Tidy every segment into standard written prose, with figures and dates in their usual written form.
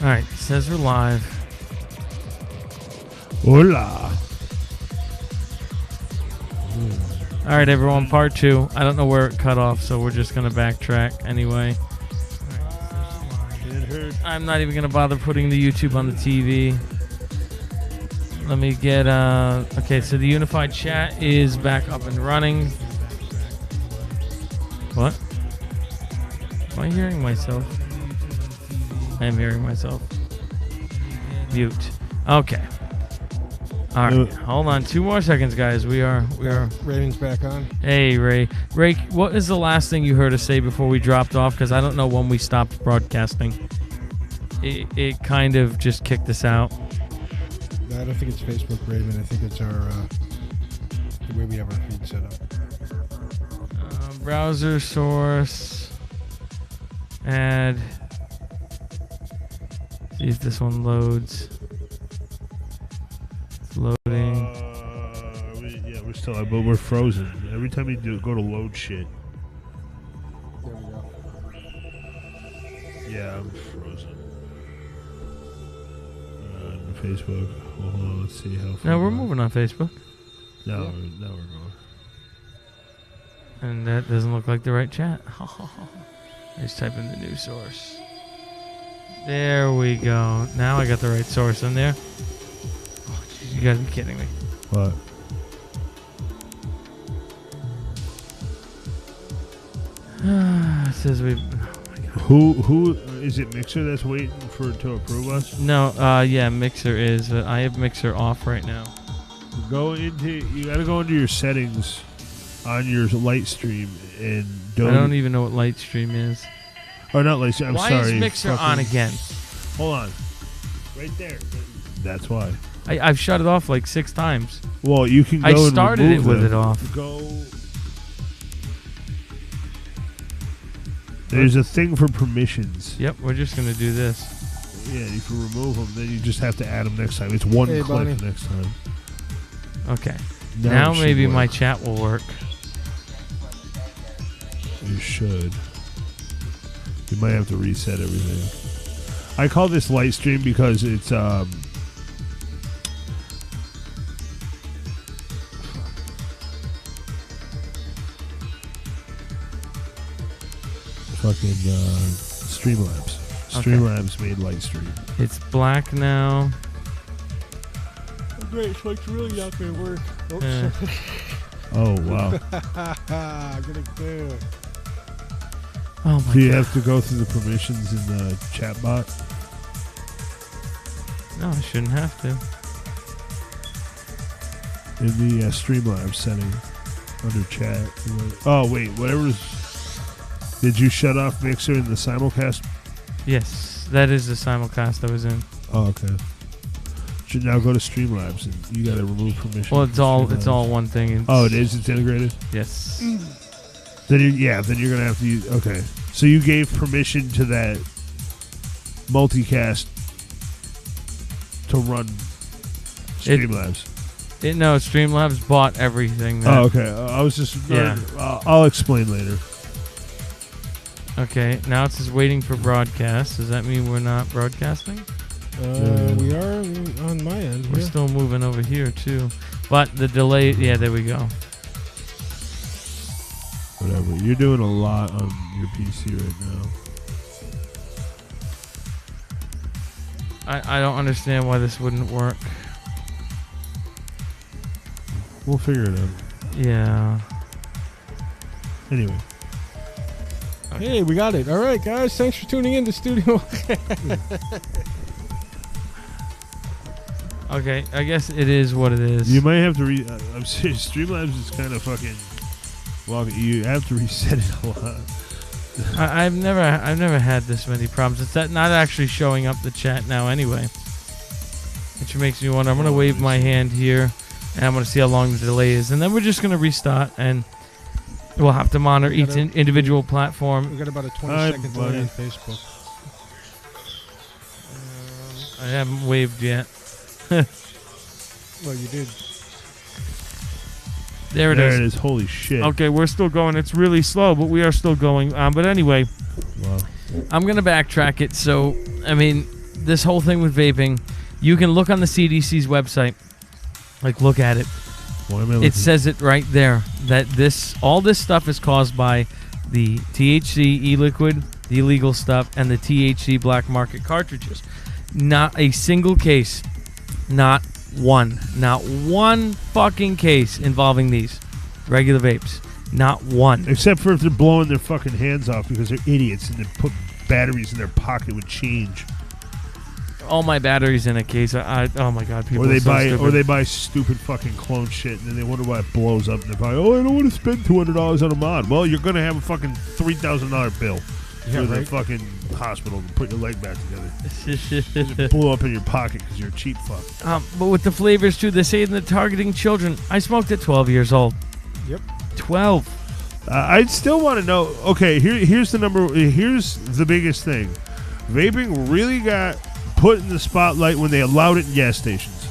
All right, it says we're live. Hola. All right, everyone, part 2. I don't know where it cut off, so we're just going to backtrack anyway. I'm not even going to bother putting the YouTube on the TV. Let me get... Okay, so the unified chat is back up and running. What? Am I hearing myself? I am hearing myself. Mute. Okay. All right. Hold on. 2 more seconds, guys. We are. Ratings back on. Hey, Ray. Ray, what is the last thing you heard us say before we dropped off? Because I don't know when we stopped broadcasting. It kind of just kicked us out. I don't think it's Facebook Raven. I think it's our the way we have our feed set up. Browser source. Add. See if this one loads. It's loading. We're still, but we're frozen. Every time you go to load shit. There we go. Yeah, I'm frozen. On Facebook. Hold on, let's see how far. No, we're moving on Facebook. No, we're going. And that doesn't look like the right chat. I just type in the new source. There we go. Now I got the right source in there. Oh, geez, you gotta be kidding me. What? It says we've... Oh my God. Who is it? Mixer that's waiting to approve us? No, yeah, Mixer is. But I have Mixer off right now. You gotta go into your settings on your light stream and I don't even know what Lightstream is. Oh, not light stream. I'm Why sorry. is Mixer on again? Hold on. Right there. That's why. I've shut it off like 6 times. Well, you can go I and started remove it with them. it off. Go. There's a thing for permissions. Yep, we're just gonna do this. Yeah, you can remove them. Then you just have to add them next time. It's one click Bonnie. next time. Okay. Now Now it should maybe work. my chat will work. You should. You might have to reset everything. I call this light stream because it's fucking Streamlabs. Okay. Streamlabs made light stream. It's black now. Oh, great, so it's really not going to work. Oops. Oh wow. Get it clear. Oh my Do you God. have to go through the permissions in the chat bot? No, I shouldn't have to. In the Streamlabs setting under chat. Oh wait, whatever's. Did you shut off Mixer in the simulcast? Yes, that is the simulcast I was in. Oh, okay. Should now go to Streamlabs and you gotta remove permission. Well, from it's all one thing. It's, Oh, it is. It's integrated. Yes. Then you're gonna have to use. Okay, so you gave permission to that multicast to run Streamlabs. No, Streamlabs bought everything. Oh, okay. I was just. Yeah. I'll explain later. Okay, now it says waiting for broadcast. Does that mean we're not broadcasting? We are on my end. We're still moving over here too, but the delay. Yeah, there we go. Whatever. You're doing a lot on your PC right now. I don't understand why this wouldn't work. We'll figure it out. Yeah. Anyway. Okay. Hey, we got it. All right, guys. Thanks for tuning in to Studio. Okay, I guess it is what it is. You might have to I'm serious. Streamlabs is kind of fucking. Well, you have to reset it a lot. I've never had this many problems. It's not actually showing up the chat now anyway, which makes me wonder. I'm gonna wave my hand here, and I'm gonna see how long the delay is, and then we're just gonna restart, and we'll have to monitor each individual platform. We got about a 20-second delay on buddy. Facebook. I haven't waved yet. Well, you did. There it is. Holy shit. Okay, we're still going. It's really slow, but we are still going. But anyway, Wow. I'm going to backtrack it. So, I mean, this whole thing with vaping, you can look on the CDC's website. Like, look at it. It says it right there that all this stuff is caused by the THC e-liquid, the illegal stuff, and the THC black market cartridges. Not a single case, not one fucking case involving these regular vapes. Not one. Except for if they're blowing their fucking hands off because they're idiots and they put batteries in their pocket with change. All my batteries in a case. Oh my god, people. Or they buy stupid fucking clone shit and then they wonder why it blows up. And they're probably, I don't want to spend $200 on a mod. Well, you're gonna have a fucking $3,000 bill for the fucking hospital to put your leg back together. It blew up in your pocket because you're a cheap fuck. But with the flavors too, they say they're targeting children. I smoked at 12 years old. Yep. 12. I still want to know. Okay, here's the number. Here's the biggest thing. Vaping really got put in the spotlight when they allowed it in gas stations.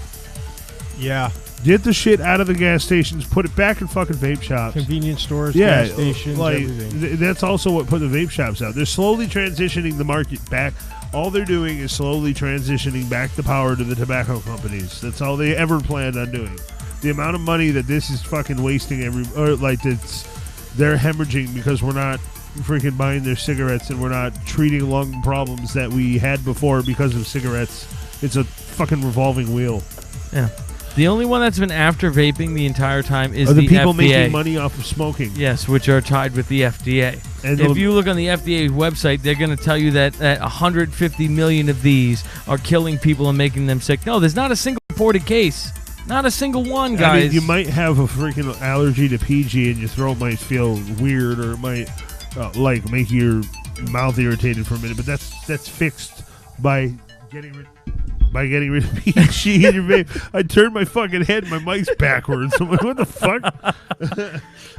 Yeah. Get the shit out of the gas stations. Put it back in fucking vape shops. Convenience stores, gas stations, everything. That's also what put the vape shops out. They're slowly transitioning the market back. All they're doing is slowly transitioning back the power to the tobacco companies. That's all they ever planned on doing. The amount of money that this is fucking wasting they're hemorrhaging because we're not freaking buying their cigarettes and we're not treating lung problems that we had before because of cigarettes. It's a fucking revolving wheel. Yeah. The only one that's been after vaping the entire time is the people FDA. making money off of smoking. Yes, which are tied with the FDA. And if you look on the FDA website, they're going to tell you that 150 million of these are killing people and making them sick. No, there's not a single reported case. Not a single one, guys. I mean, you might have a freaking allergy to PG and your throat might feel weird or it might make your mouth irritated for a minute, but that's fixed by getting rid of PG in your vape. I turned my fucking head and my mic's backwards. I'm like, what the fuck?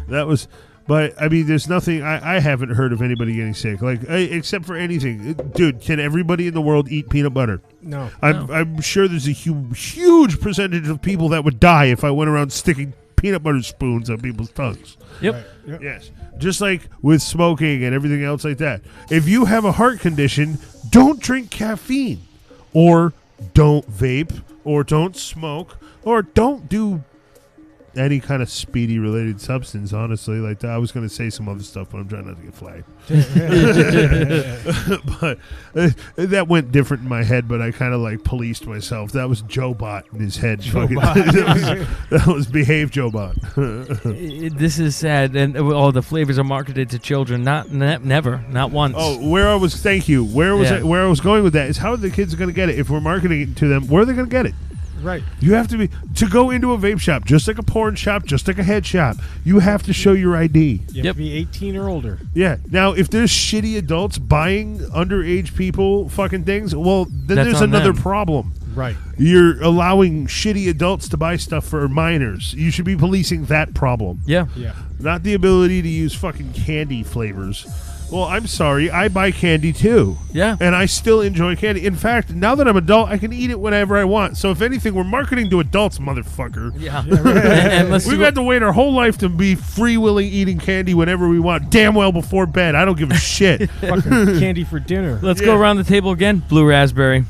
That was... But, I mean, there's nothing... I haven't heard of anybody getting sick. Except for anything. Dude, can everybody in the world eat peanut butter? No. I'm sure there's a huge percentage of people that would die if I went around sticking peanut butter spoons on people's tongues. Yep. Right. Yep. Yes. Just like with smoking and everything else like that. If you have a heart condition, don't drink caffeine. Or don't vape. Or don't smoke. Or don't do any kind of speedy related substance, honestly. Like I was going to say some other stuff, but I'm trying not to get flagged. But that went different in my head, but I kind of policed myself. That was Joe Bot in his head. That was Behave Joe Bot. This is sad, and the flavors are marketed to children. Never, not once. Oh, thank you. Where I was going with that is how are the kids going to get it? If we're marketing it to them, where are they going to get it? Right. You have to go into a vape shop, just like a porn shop, just like a head shop. You have to show your ID. You have to be 18 or older. Yeah. Now, if there's shitty adults buying underage people fucking things, well, then there's another problem. Right. You're allowing shitty adults to buy stuff for minors. You should be policing that problem. Yeah. Yeah. Not the ability to use fucking candy flavors. Well, I'm sorry. I buy candy, too. Yeah. And I still enjoy candy. In fact, now that I'm adult, I can eat it whenever I want. So, if anything, we're marketing to adults, motherfucker. Yeah. Right. We've had to wait our whole life to be free-willing eating candy whenever we want. Damn well before bed. I don't give a shit. Fucking candy for dinner. Let's go around the table again. Blue raspberry.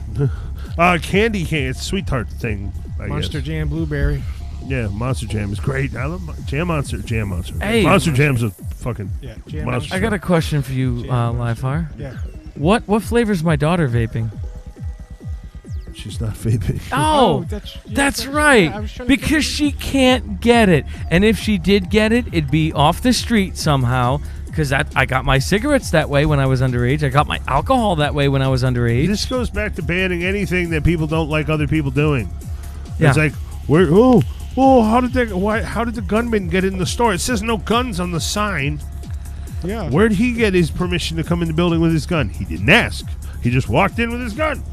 Candy cane. It's a sweet tart thing, I Monster guess. Jam blueberry. Yeah, Monster Jam is great. I love Jam Monster. Hey. Monster Jam's a fucking Jam monster. I got a question for you, Livefire. Yeah. What flavor's my daughter vaping? She's not vaping. Oh, that's right. Because she can't get it. And if she did get it, it'd be off the street somehow. Because I got my cigarettes that way when I was underage. I got my alcohol that way when I was underage. This goes back to banning anything that people don't like other people doing. Yeah. It's like, how did the gunman get in the store? It says no guns on the sign. Yeah. Where'd he get his permission to come in the building with his gun? He didn't ask. He just walked in with his gun.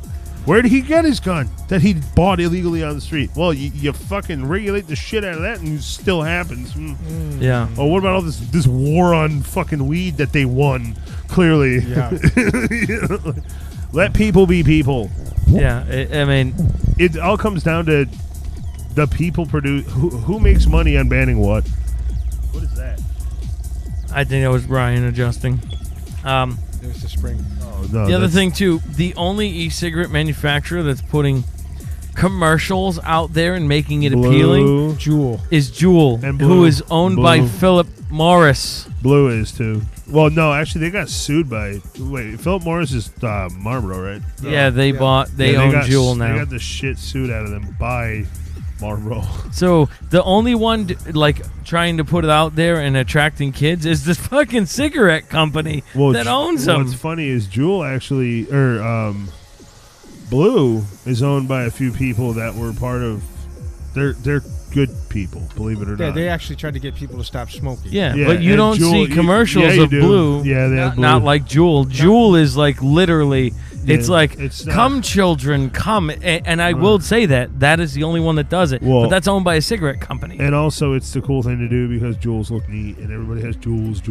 Where did he get his gun that he bought illegally on the street? Well, you fucking regulate the shit out of that and it still happens. Yeah. Oh, what about all this war on fucking weed that they won, clearly? Yeah. Let people be people. Yeah, I mean... It all comes down to the people produce... Who makes money on banning what? What is that? I think that was Brian adjusting. Yeah, There's the spring. Oh, no, The other thing too, the only e-cigarette manufacturer that's putting commercials out there and making it appealing Juul is Juul, And Blue. who is owned by Blue. Philip Morris. Blue is too. Well, no, actually, they got sued by. Wait, Philip Morris is Marlboro, right? No. Yeah, they own got, Juul now. They got the shit sued out of them by Marlboro. So the only one like trying to put it out there and attracting kids is this fucking cigarette company that owns them. What's funny is Juul actually, Blue is owned by a few people that were part of. They're good people, believe it or Yeah, not. they actually tried to get people to stop smoking. Yeah, Yeah, but you and don't Juul- see commercials you of do. Blue. Yeah, they have Blue. Not like Juul. Juul is like literally. It's Yeah, like, it's not- come children, come. And I will say that is the only one that does it. Well- but that's owned by a cigarette company. And also, it's the cool thing to do because Juuls look neat, and everybody has Juuls.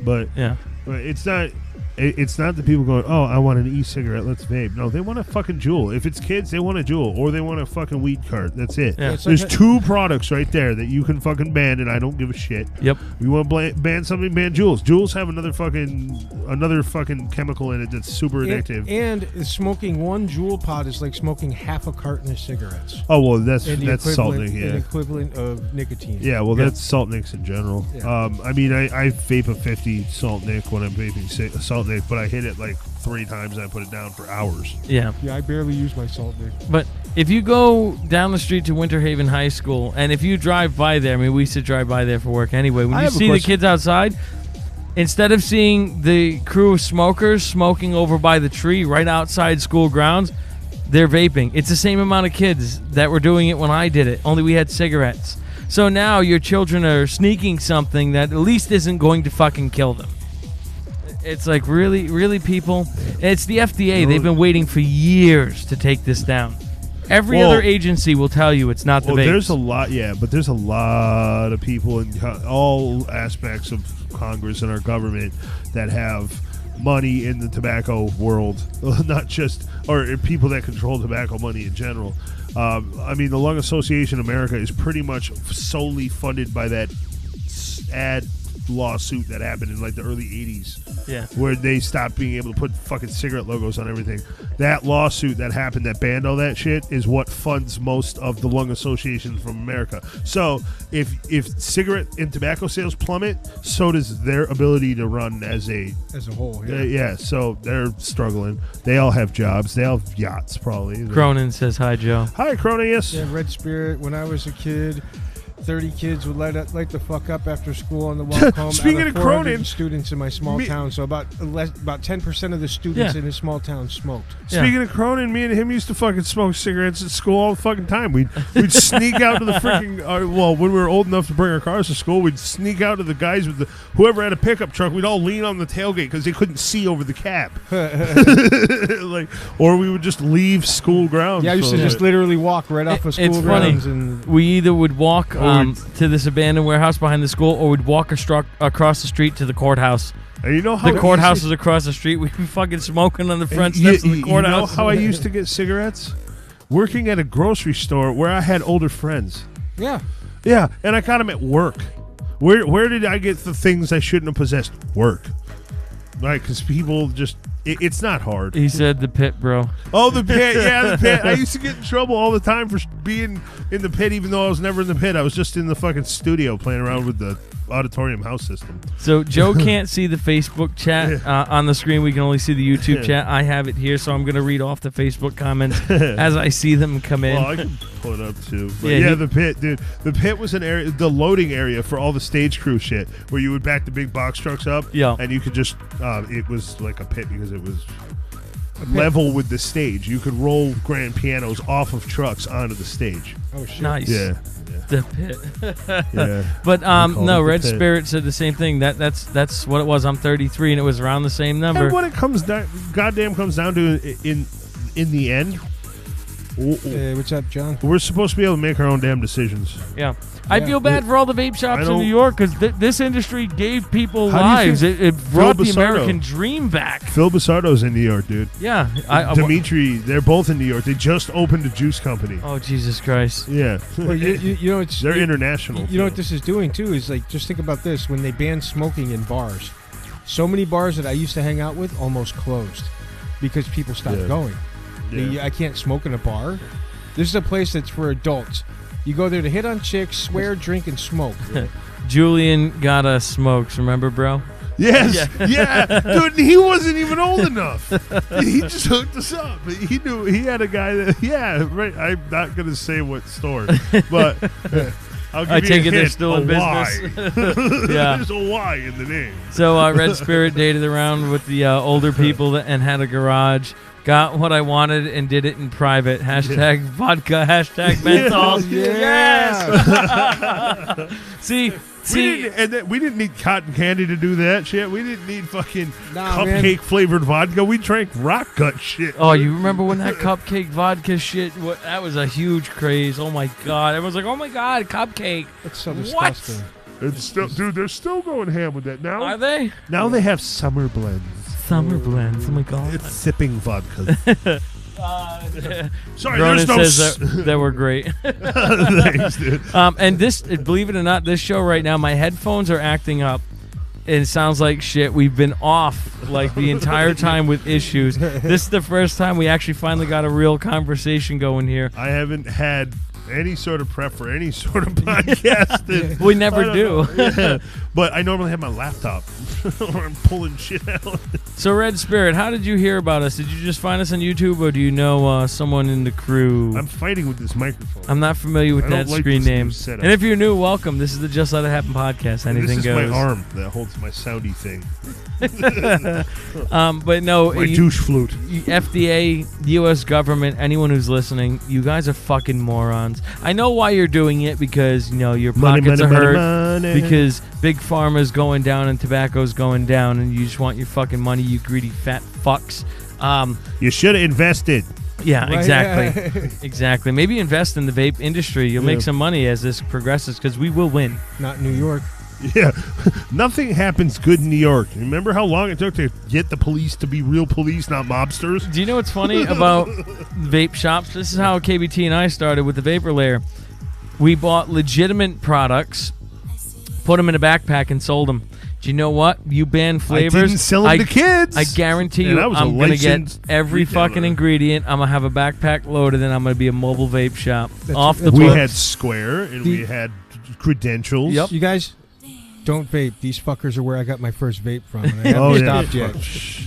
But Yeah. it's not. It's not the people going, oh, I want an e-cigarette, let's vape. No, they want a fucking Juul. If it's kids, they want a Juul, or they want a fucking weed cart. That's it. Yeah. It's like There's two products right there that you can fucking ban, and I don't give a shit. Yep. You want to ban something, ban Juuls. Juuls have another fucking chemical in it that's super addictive. And smoking one Juul pod is like smoking half a carton of cigarettes. Oh well, that's salt An nicks, yeah. equivalent of nicotine. Yeah, well, that's salt nicks in general. Yeah. I mean, I vape a 50 salt nick when I'm vaping salt nick, but I hit it like 3 times and I put it down for hours. Yeah. Yeah, I barely use my salt nick. But if you go down the street to Winter Haven High School, and if you drive by there, I mean, we used to drive by there for work anyway. When I you have a see the question. kids outside, instead of seeing the crew of smokers smoking over by the tree right outside school grounds, they're vaping. It's the same amount of kids that were doing it when I did it, only we had cigarettes. So now your children are sneaking something that at least isn't going to fucking kill them. It's like, really, really, people? It's the FDA. They've been waiting for years to take this down. Every other agency will tell you it's not the vapes. There's a lot, but there's a lot of people in all aspects of Congress and our government that have money in the tobacco world, not just, or people that control tobacco money in general. I mean, the Lung Association of America is pretty much solely funded by that ad lawsuit that happened in like the early 80s. Yeah. Where they stopped being able to put fucking cigarette logos on everything. That lawsuit that happened that banned all that shit is what funds most of the lung associations from America. So if cigarette and tobacco sales plummet, so does their ability to run as a whole. yeah, so they're struggling. They all have jobs. They all have yachts probably. Cronin says hi, Joe. Hi, Cronius. Yeah, Red Spirit. When I was a kid, 30 kids would light the fuck up after school on the walk home. Speaking out of 400 Cronin, students in my small town, so about 10% of the students in this small town smoked. Speaking of Cronin, me and him used to fucking smoke cigarettes at school all the fucking time. We'd sneak out to the freaking when we were old enough to bring our cars to school, we'd sneak out to the guys with whoever had a pickup truck. We'd all lean on the tailgate because they couldn't see over the cab. Or we would just leave school grounds. Yeah, I used to just literally walk right off of school It's grounds. funny. And We either would walk to this abandoned warehouse behind the school, or we'd walk across the street to the courthouse. And you know how The courthouse is across the street. We'd be fucking smoking on the front steps of the courthouse. You know how I used to get cigarettes? Working at a grocery store where I had older friends. yeah. Yeah, and I got them at work. Where did I get the things I shouldn't have possessed? Work. Right, because people just... It's not hard. He said the pit, bro. Oh, the pit. Yeah, the pit. I used to get in trouble all the time for being in the pit, even though I was never in the pit. I was just in the fucking studio playing around with the auditorium house system. So Joe can't see the Facebook chat on the screen. We can only see the YouTube chat. I have it here, so I'm going to read off the Facebook comments as I see them come in. Well, I can pull it up, too. But Yeah, the pit, dude. The pit was an area, the loading area for all the stage crew shit, where you would back the big box trucks up, and you could just, it was like a pit because it was level with the stage. You could roll grand pianos off of trucks onto the stage. Oh, shit. Nice. Yeah. The pit. Yeah. But no, it the Red pit. Spirit said the same thing. That's what it was. I'm 33, and it was around the same number. And when it comes down, goddamn comes down to in the end, Hey, what's up, John? we're supposed to be able to make our own damn decisions. Yeah. I feel bad for all the vape shops in New York because this industry gave people How do you lives. think It brought the Phil Basardo- American dream back. Phil Basardo's in New York, dude. Yeah. Dimitri, they're both in New York. They just opened a juice company. Oh, Jesus Christ. Yeah. Well, you know, they're international. You know what this is doing, too, is like, just think about this. When they banned smoking in bars, So many bars that I used to hang out with almost closed because people stopped going. Yeah. I can't smoke in a bar. This is a place that's for adults. You go there to hit on chicks, swear, drink, and smoke. Julian got us smokes, remember, bro? Yes, yeah, dude. He wasn't even old enough. He just hooked us up. He knew he had a guy that. Yeah, right. I'm not gonna say what store, but I'll give I you take a it they're hint, still in business. Yeah. There's a Y in the name. So Red Spirit dated around with the older people and had a garage. Got what I wanted and did it in private. Hashtag vodka. Hashtag menthol. Yes. See. We didn't need cotton candy to do that shit. We didn't need fucking man. flavored vodka. We drank rock gut shit. Oh, you remember when that cupcake vodka shit? That was a huge craze. Oh my god! Everyone's like, "Oh my god, cupcake!" That's so disgusting. It's still, dude, they're still going ham with that now. Are they? Now they have summer blends. Summer blends. Oh my god! It's sipping vodka. Sorry, Ronan there's says that were great. Thanks, dude. And this, believe it or not, this show right now, my headphones are acting up. It sounds like shit. We've been off like the entire time with issues. This is the first time we actually finally got a real conversation going here. I haven't had any sort of prep for any sort of podcast. We never do. Yeah. But I normally have my laptop or I'm pulling shit out. So, Red Spirit, how did you hear about us? Did you just find us on YouTube, or do you know someone in the crew? I'm fighting with this microphone. I'm not familiar with that screen name. And if you're new, welcome. This is the Just Let It Happen podcast. Anything this is goes. my arm that holds my soundy thing. But no, my douche flute. FDA, U.S. government, anyone who's listening, you guys are fucking morons. I know why you're doing it, because your pockets are hurt, because big pharma's going down and tobacco's going down, and you just want your fucking money, you greedy fat fucks. You should have invested. Yeah, Right, exactly. yeah. Exactly. Maybe invest in the vape industry. You'll make some money as this progresses, because we will win. Not New York. Yeah, nothing happens good in New York. Remember how long it took to get the police to be real police, not mobsters? Do you know what's funny about vape shops? This is how KBT and I started with the Vapor Layer. We bought legitimate products, put them in a backpack, and sold them. Do you know what? You ban flavors. I didn't sell them to kids. I guarantee you, I'm going to get every fucking ingredient. I'm going to have a backpack loaded, and I'm going to be a mobile vape shop. We had Square, and we had credentials. Yep. You guys don't vape. These fuckers are where I got my first vape from, and I haven't stopped yet.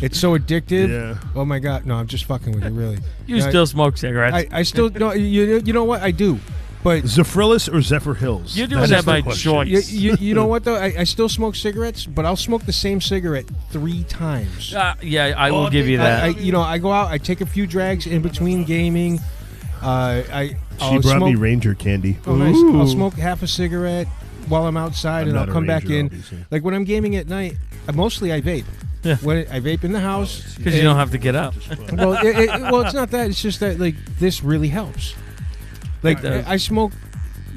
It's so addictive. Yeah. Oh my god. No, I'm just fucking with you, really. You still smoke cigarettes. I still no. You know what? I do. But Zephyrillus or Zephyr Hills? You're doing that by choice. you know what though? I still smoke cigarettes, but I'll smoke the same cigarette 3 times. Yeah, I will give you that. I go out. I take a few drags in between gaming. She brought me Ranger candy. Oh, nice. I'll smoke half a cigarette while I'm outside, and I'll come back in. Obviously. Like when I'm gaming at night, mostly I vape. Yeah. When I vape in the house, Because you don't have to get up. well, it's not that. It's just that like this really helps. Like I smoked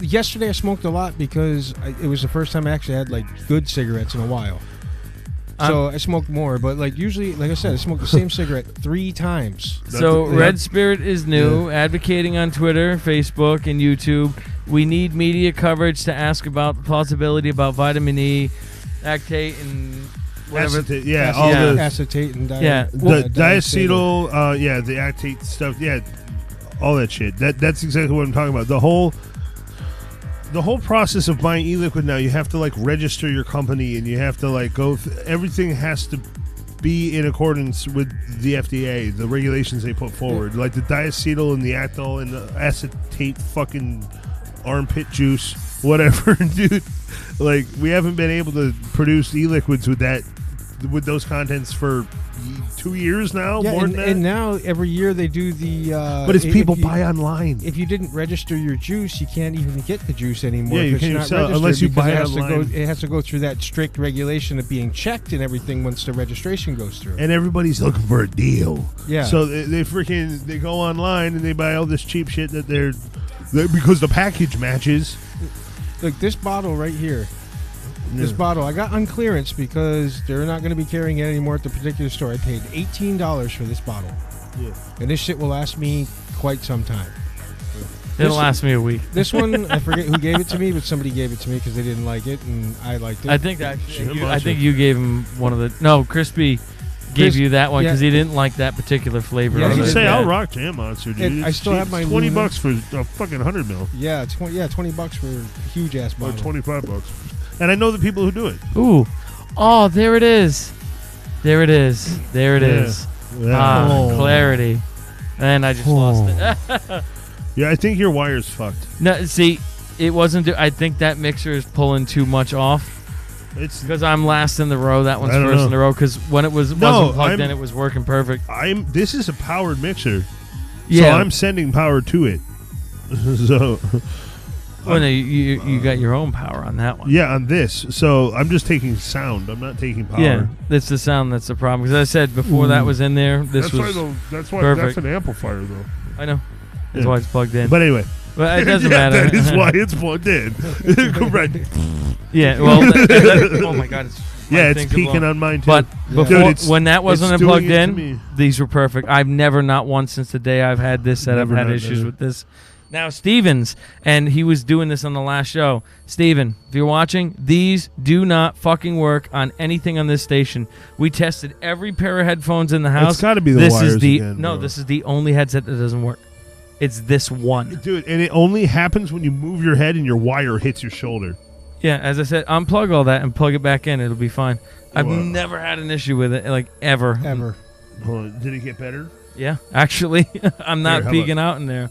yesterday. I smoked a lot because it was the first time I actually had like good cigarettes in a while. So I smoked more, but like usually, like I said, I smoked the same cigarette 3 times. So Red Spirit is new, advocating on Twitter, Facebook, and YouTube. We need media coverage to ask about the plausibility about vitamin E, Actate, and whatever. Acetate, Acetate and the diacetyl, the Actate stuff, all that shit. That's exactly what I'm talking about. The whole process of buying e-liquid now, you have to like register your company, and you have to like go. Everything has to be in accordance with the FDA, the regulations they put forward, like the diacetyl and the Actol and the acetate fucking armpit juice, whatever, dude. Like we haven't been able to produce e-liquids with those contents for 2 years now. Yeah, more than that. And now every year they do the. But it's people buy online. If you didn't register your juice, you can't even get the juice anymore. Yeah, you if can't it's even not sell it unless you buy it online. It has to go through that strict regulation of being checked and everything once the registration goes through. And everybody's looking for a deal. Yeah. So they go online and they buy all this cheap shit that they're because the package matches. Look, this bottle right here. This bottle, I got on clearance because they're not going to be carrying it anymore at the particular store. I paid $18 for this bottle. Yeah. And this shit will last me quite some time. It'll last me a week. This one, I forget who gave it to me, but somebody gave it to me because they didn't like it, and I liked it. I think you gave him one of the. No, Crispy gave you that one because he didn't like that particular flavor. Yeah, I was gonna say I'll rock Jam Monster, dude. And I still have my $20 for a fucking 100 mil. Yeah, $20 for a huge ass bottle. Or $25. And I know the people who do it. Ooh, oh, there it is. There it is. There it is. Yeah. Clarity. And I just lost it. Yeah, I think your wire's fucked. No, see, it wasn't. I think that mixer is pulling too much off. It's because I'm last in the row. That one's first in the row. Because when it wasn't plugged in, it was working perfect. This is a powered mixer. Yeah. So I'm sending power to it. So. Well, no, you got your own power on that one. Yeah, on this. So I'm just taking sound. I'm not taking power. Yeah, it's the sound that's the problem. Because I said before that was in there, that's why perfect. That's an amplifier, though. I know. That's why it's plugged in. But anyway. But it doesn't matter. That is why it's plugged in. Right. Yeah, well, oh my God. It's peaking on mine, too. But before, when that wasn't plugged in, these were perfect. I've never, not once since the day I've had this set, I've had issues with this. Now, Stevens, and he was doing this on the last show. Steven, if you're watching, these do not fucking work on anything on this station. We tested every pair of headphones in the house. It's got to be the wires again. No, this is the only headset that doesn't work. It's this one. Dude, and it only happens when you move your head and your wire hits your shoulder. Yeah, as I said, unplug all that and plug it back in. It'll be fine. I've never had an issue with it, like, ever. Ever. Did it get better? Yeah, actually. I'm not peeking out in there.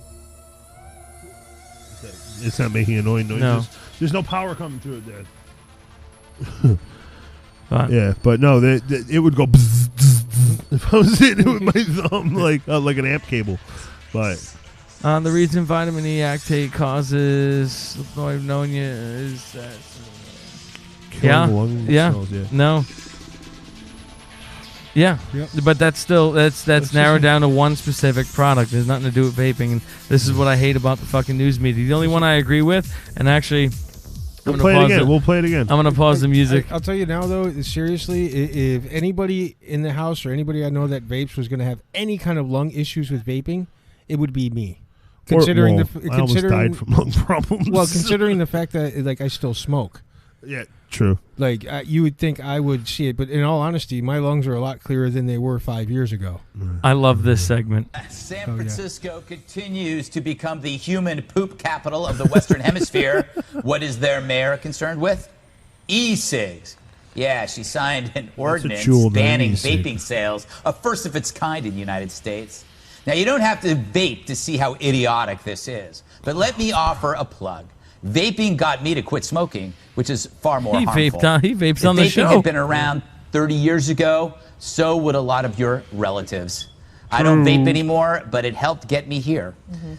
It's not making annoying noises. No. There's no power coming through it then. Yeah, but no, it would go bzz, bzz, bzz. If I was hitting it with my thumb like an amp cable. But the reason vitamin E lactate causes pneumonia is that no. Yeah, but that's narrowed down to one specific product. There's nothing to do with vaping, and this is what I hate about the fucking news media. The only one I agree with, and actually, we'll play it again. We'll play it again. I'm gonna pause the music. I'll tell you now, though, seriously, if anybody in the house or anybody I know that vapes was gonna have any kind of lung issues with vaping, it would be me. I almost died from lung problems. Well, considering the fact that I still smoke. Yeah, true. You would think I would see it, but in all honesty, my lungs are a lot clearer than they were 5 years ago. I love this segment. San Francisco continues to become the human poop capital of the Western Hemisphere. What is their mayor concerned with? E-cigs. Yeah, she signed an ordinance banning vaping sales, a first of its kind in the United States. Now, you don't have to vape to see how idiotic this is, but let me offer a plug. Vaping got me to quit smoking, which is far more harmful. He vapes on the show. If vaping had been around 30 years ago, so would a lot of your relatives. I don't vape anymore, but it helped get me here.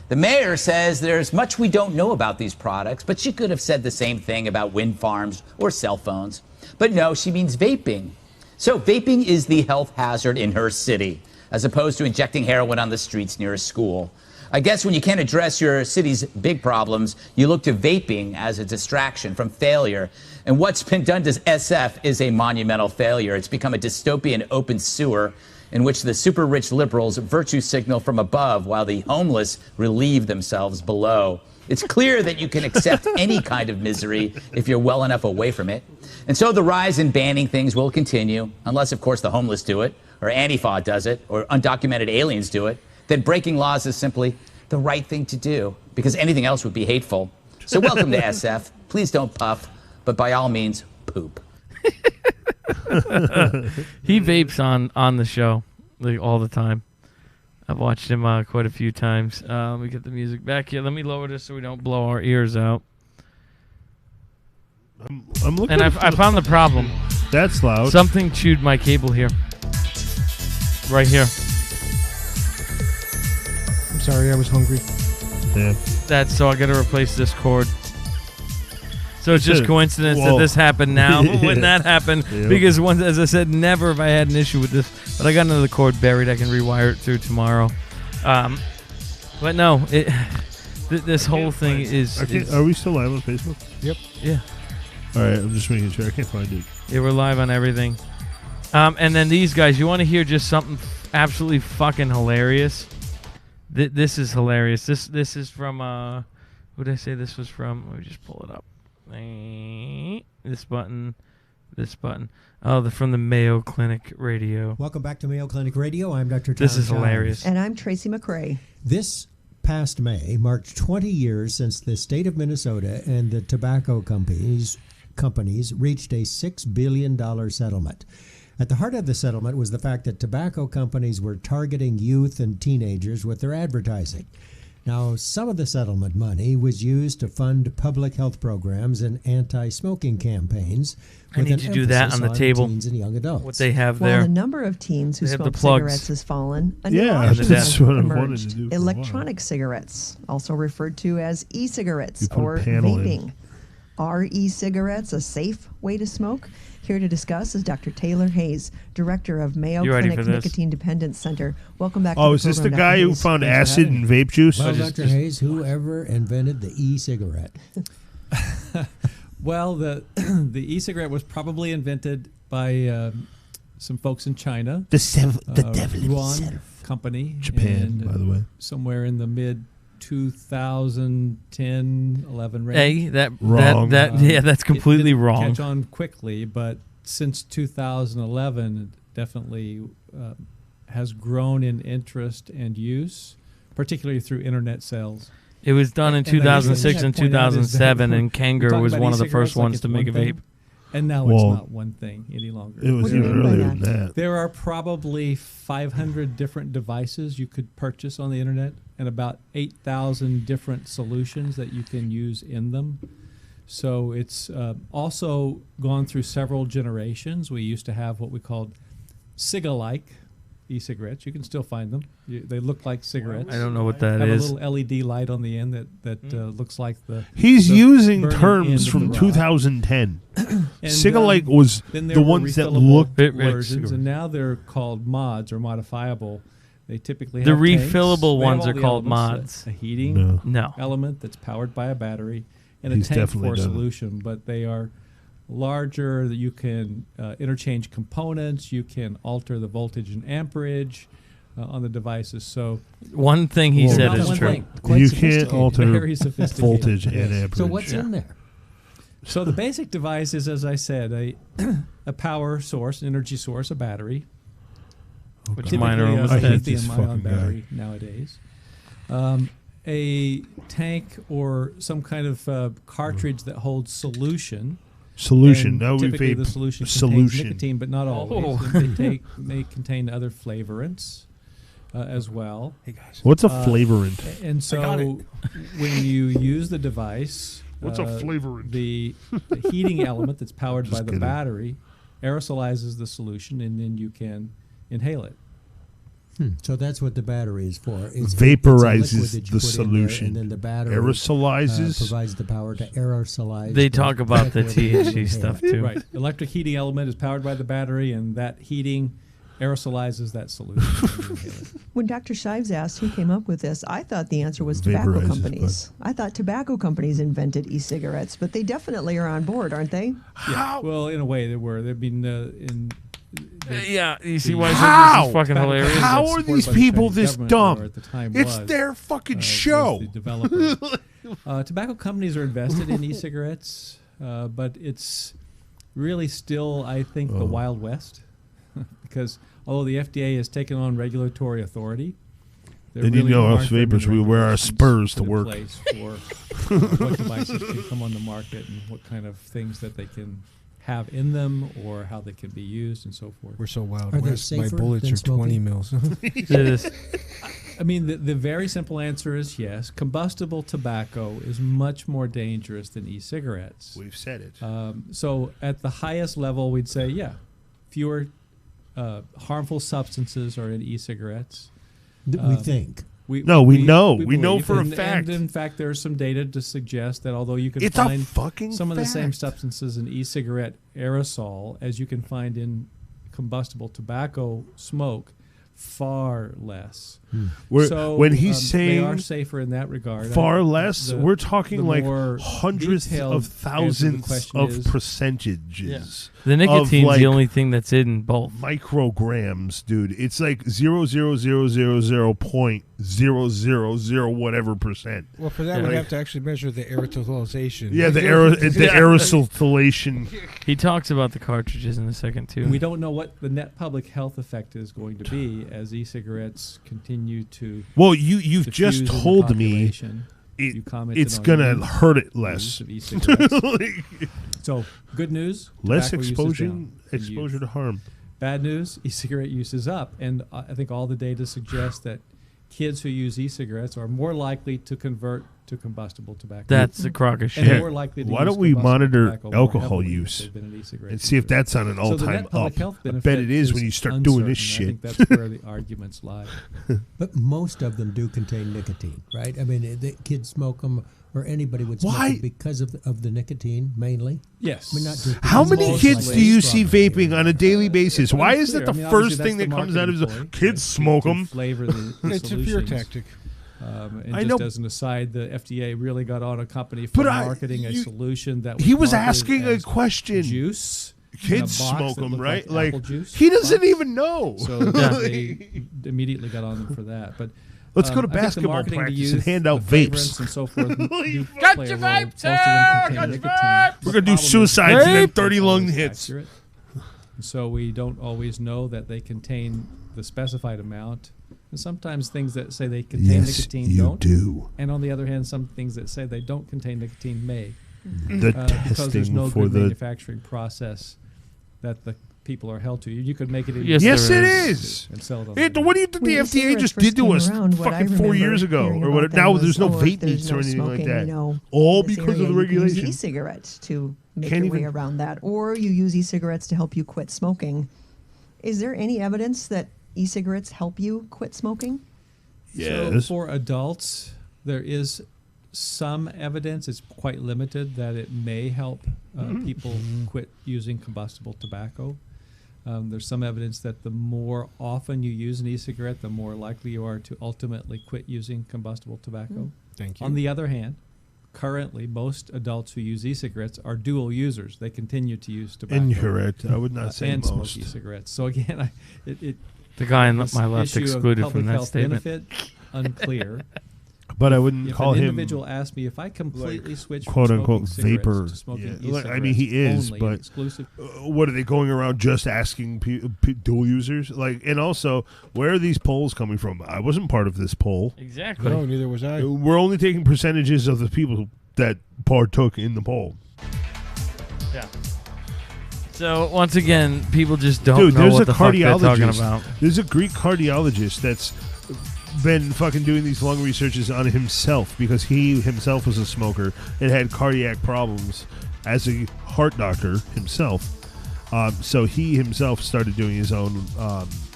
The mayor says there's much we don't know about these products, but she could have said the same thing about wind farms or cell phones. But no, she means vaping. So vaping is the health hazard in her city, as opposed to injecting heroin on the streets near a school. I guess when you can't address your city's big problems, you look to vaping as a distraction from failure. And what's been done to SF is a monumental failure. It's become a dystopian open sewer in which the super rich liberals virtue signal from above while the homeless relieve themselves below. It's clear that you can accept any kind of misery if you're well enough away from it. And so the rise in banning things will continue, unless, of course, the homeless do it, or Antifa does it, or undocumented aliens do it. Then breaking laws is simply the right thing to do, because anything else would be hateful. So welcome to SF. Please don't puff, but by all means, poop. He vapes on the show all the time. I've watched him quite a few times. Let me get the music back here. Let me lower this so we don't blow our ears out. I'm looking. And I found the problem. That's loud. Something chewed my cable here. Right here. I'm sorry, I was hungry. Yeah. So I got to replace this cord. So it's just coincidence that this happened now when that happened. Yep. Because once, as I said, never have I had an issue with this. But I got another cord buried. I can rewire it through tomorrow. But no, this whole thing is... Are we still live on Facebook? Yep. Yeah. All right, I'm just making sure. I can't find it. Yeah, we're live on everything. And then these guys, you want to hear just something absolutely fucking hilarious? This is hilarious. This is from who did I say this was from? Let me just pull it up. This button. Oh, from the Mayo Clinic Radio. Welcome back to Mayo Clinic Radio. I'm Dr. Tom This is Jones. hilarious. And I'm Tracy McRae. This past May marked 20 years since the state of Minnesota and the tobacco companies reached a $6 billion settlement. At the heart of the settlement was the fact that tobacco companies were targeting youth and teenagers with their advertising. Now, some of the settlement money was used to fund public health programs and anti-smoking campaigns. I need to do that on the table. Teens and young adults. What they have While there. the number of teens who They have smoke the plugs. cigarettes has fallen, a new Yeah, option that's has what I wanted to emerged. do for a Electronic cigarettes, also referred to as e-cigarettes You put a or panel in. vaping. Are e-cigarettes a safe way to smoke? Here to discuss is Dr. Taylor Hayes, director of Mayo You ready Clinic for this? Nicotine Dependence Center. Welcome back to Oh, the is this the program, guy Dr. who Hayes. found Thanks for acid having in vape juice? Well, just- Dr. Hayes, whoever invented the e-cigarette? Well, the e-cigarette was probably invented by some folks in China. The devil Yuan himself. company. Japan, and, by the way. somewhere in the mid 2010, 11 range. Hey, Wrong. that's completely It didn't wrong. Catch on quickly, but since 2011, it definitely has grown in interest and use, particularly through internet sales. It was done in And the reason 2006 I and point out is that 2007, we're and Kanger talking was about one of the e-cigarettes first like ones it's to make a one thing, vape. And now Well, it's not one thing any longer. It was What do you even mean by earlier that? than that. There are probably 500 different devices you could purchase on the internet and about 8,000 different solutions that you can use in them. So it's also gone through several generations. We used to have what we called ciga-like e-cigarettes. You can still find them. They look like cigarettes. I don't know what that Have is. a little LED light on the end that looks like the. He's the using burning terms end of from the rod. 2010. And, Cigalike was then there the were ones that refillable looked Bit like versions, cigarettes. and now they're called mods or modifiable. They typically The have tanks. refillable They have ones all are the called elements, mods. A heating No. No. element that's powered by a battery, and He's a tank definitely for a done it. solution. But they are larger. That you can interchange components. You can alter the voltage and amperage on the devices. So One thing he Well, said not is one true. thing. Quite You can't sophisticated. alter Very sophisticated. voltage and Yes. amperage. So what's Yeah. in there? So the basic device is, as I said, a power source, an energy source, a battery. Which Typically mine are a almost I hate dead. this lithium-ion fucking guy. battery nowadays. A tank or some kind of cartridge that holds solution. Solution. And Now we typically vape the solution contains solution. nicotine, but not always. Oh. It may contain other flavorants as well. Hey guys. What's a Uh, flavorant? And so when you use the device, What's a flavorant? The heating element that's powered by Just the kidding. battery aerosolizes the solution, and then you can inhale it. So that's what the battery is for. It's Vaporizes it's a liquid that you the put in there, solution. and then the battery Aerosolizes. provides the power to aerosolize. They the talk about the liquid and THC inhale stuff it. too. Right. Electric heating element is powered by the battery, and that heating aerosolizes that solution. and you inhale it. When Dr. Shives asked who came up with this, I thought the answer was tobacco Vaporizes, companies. I thought tobacco companies invented e-cigarettes, but they definitely are on board, aren't they? Yeah. Well, in a way, there were. There've been Yeah, you see why How? this is fucking hilarious? How that's are supported these by the people Chinese this government, dumb? or at the time It's was, their fucking was show. the developer. Tobacco companies are invested in e-cigarettes, but it's really still, I think, the Wild West. Because although the FDA has taken on regulatory authority, there Then you really know aren't us very many vapors, we wear our regulations spurs to put in work. place for what devices can come on the market and what kind of things that they can have in them or how they can be used and so forth. We're so wild Are they west. My safer bullets than are 20 smoking? mils. It is. I mean, the very simple answer is yes. Combustible tobacco is much more dangerous than e-cigarettes. We've said it. So at the highest level, we'd say, yeah, fewer harmful substances are in e-cigarettes. We think. We know. We know believe. for a And fact. in fact, there's some data to suggest that although you can It's a find fucking some of the same fact. substances in e-cigarette aerosol as you can find in combustible tobacco smoke, far less. When he's saying they are safer in that regard. far less, we're talking like more hundreds of thousands of percentages. The nicotine's like the only thing that's in both. Micrograms, dude. It's like 0.0000 whatever percent. Well, for that, we have to actually measure the aerosolization. Yeah, the aerosolization. He talks about the cartridges in a second, too. We don't know what the net public health effect is going to be as e-cigarettes continue to. Well, you've just told me it's going to hurt it less. So, good news. Less exposure to harm. Bad news, e-cigarette use is up. And I think all the data suggests that kids who use e-cigarettes are more likely to convert to combustible tobacco. That's a crock of shit. And more likely to Why use don't we monitor tobacco alcohol more heavily use if they've been an e-cigarette and see if user. that's on an all-time So the net public up? health I bet benefit it is when you start uncertain. doing this I shit. think that's where the arguments lie. But most of them do contain nicotine, right? I mean, the kids smoke them, or anybody would smoke them because of the nicotine, mainly. Yes. I mean, not just How because many it's kids like do you strawberry. see vaping on a daily basis? Why is that the I mean, first obviously thing that that's comes the out of his marketing point, kids to smoke them? Flavor the It's a fear solutions. tactic. And I just know. as an aside, the FDA really got on a company for marketing a solution that he was marketed asking a as question. Juice. Kids in a box smoke that them, looked right? Like, Like apple juice he doesn't box. even know. So they immediately got on them for that. But let's go to I think the basketball marketing to practice youth, and hand out the vapes. flavorants and so forth. Got your vapes here! We're gonna do suicides and then 30 lung hits. Accurate. So we don't always know that they contain the specified amount. And sometimes things that say they contain nicotine don't. do. And on the other hand, some things that say they don't contain nicotine may. The Because there's no testing for good the. manufacturing process that the people are held to. You could make it in Yes, it is. and sell it on What do you think the FDA just did to us fucking 4 years ago or whatever? Now there's no vape meats or anything like that. All because of the regulation. You use e-cigarettes to make Can't your way even- around that, or you use e-cigarettes to help you quit smoking. Is there any evidence that e-cigarettes help you quit smoking? So Yes. for adults, there is some evidence, it's quite limited, that it may help people quit using combustible tobacco. There's some evidence that the more often you use an e-cigarette, the more likely you are to ultimately quit using combustible tobacco. Thank you. On the other hand, currently, most adults who use e-cigarettes are dual users. They continue to use tobacco. Incorrect. I would not say and smoke most. e-cigarettes. So again, The guy on this my left issue of excluded public from that health statement. benefit, unclear. But I wouldn't If call an him individual asked me if I completely switched quote from unquote smoking cigarettes vapor. to smoking Yeah. e-cigarettes I mean, he is, only, but exclusive. What are they going around just asking dual users? Like, and also, where are these polls coming from? I wasn't part of this poll. Exactly. No, neither was I. We're only taking percentages of the people that partook in the poll. Yeah. So once again, people just don't Dude, know there's what a the fuck they're talking cardiologist. about. There's a Greek cardiologist that's been fucking doing these lung researches on himself because he himself was a smoker and had cardiac problems as a heart doctor himself. So he himself started doing his own